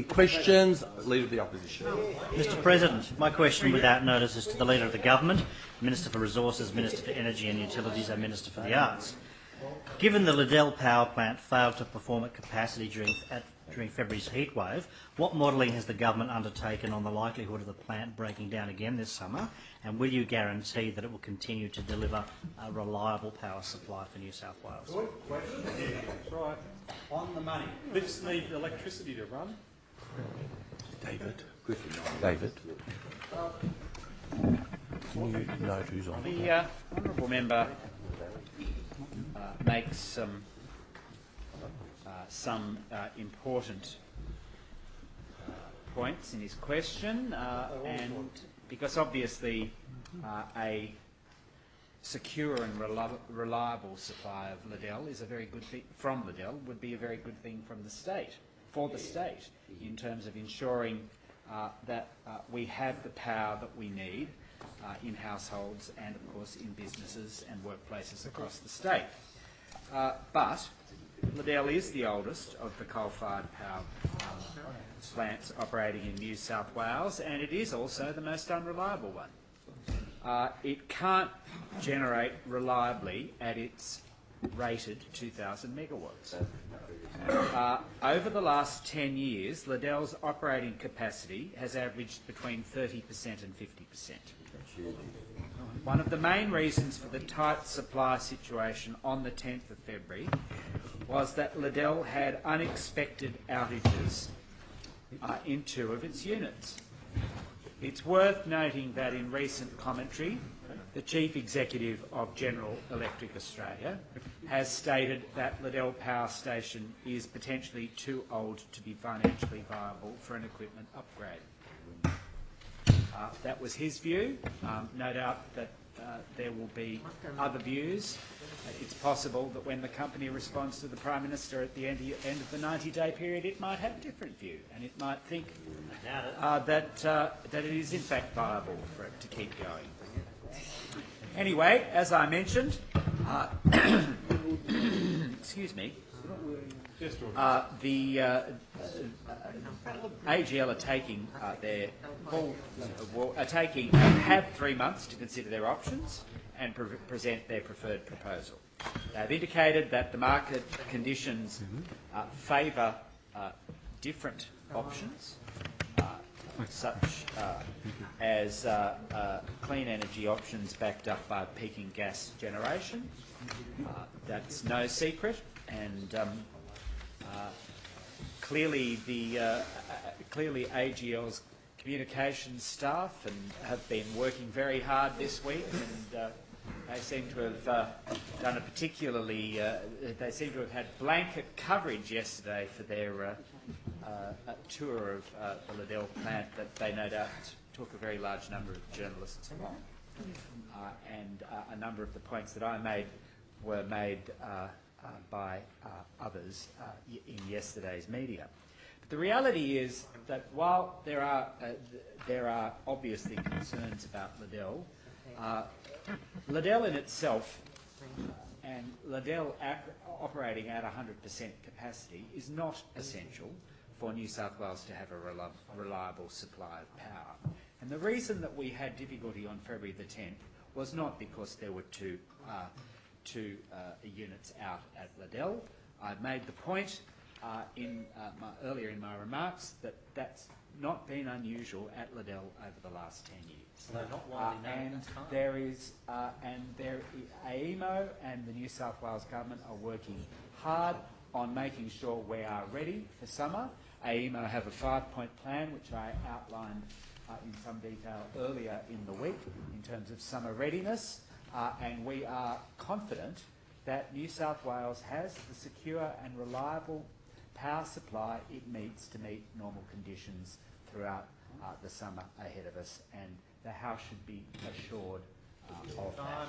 Questions? Leader of the Opposition. Mr President, my question without notice is to the Leader of the Government, Minister for Resources, Minister for Energy and Utilities and Minister for the Arts. Given the Liddell power plant failed to perform at capacity during February's heatwave, what modelling has the Government undertaken on the likelihood of the plant breaking down again this summer, and will you guarantee that it will continue to deliver a reliable power supply for New South Wales? Good question. That's right. On the money. Lifts need electricity to run. David. David. Can you note who's on? The honourable member makes some important points in his question, and because obviously a secure and reliable supply of Liddell is a very good thing from Liddell would be a very good thing from the state, for the state, in terms of ensuring that we have the power that we need in households and, of course, in businesses and workplaces across the state. But Liddell is the oldest of the coal-fired power plants operating in New South Wales, and it is also the most unreliable one. It can't generate reliably at its rated 2,000 megawatts. Over the last 10 years, Liddell's operating capacity has averaged between 30% and 50%. One of the main reasons for the tight supply situation on the 10th of February was that Liddell had unexpected outages in 2 of its units. It's worth noting that in recent commentary, the Chief Executive of General Electric Australia has stated that Liddell Power Station is potentially too old to be financially viable for an equipment upgrade. That was his view. No doubt that there will be other views. It's possible that when the company responds to the Prime Minister at the end of the 90-day period, it might have a different view, and it might think that it is in fact viable for it to keep going. Anyway, as I mentioned, excuse me, the AGL are taking have 3 months to consider their options and present their preferred proposal. They've indicated that the market conditions favour different options, such as clean energy options backed up by peaking gas generation. That's no secret, and clearly AGL's communications staff have been working very hard this week, and they seem to have done a particularly. They seem to have had blanket coverage yesterday for their tour of the Liddell plant that they no doubt took a very large number of journalists along. And a number of the points that I made were made by others in yesterday's media. But the reality is that while there are obviously concerns about Liddell, Liddell in itself and Liddell operating at 100% capacity is not essential for New South Wales to have a reliable supply of power. And the reason that we had difficulty on February the 10th was not because there were two units out at Liddell. I made the point earlier in my remarks that that's not been unusual at Liddell over the last 10 years. AEMO and the New South Wales Government are working hard on making sure we are ready for summer. AEMO have a 5-point plan which I outlined in some detail earlier in the week in terms of summer readiness, and we are confident that New South Wales has the secure and reliable power supply it needs to meet normal conditions throughout the summer ahead of us, and the House should be assured of that.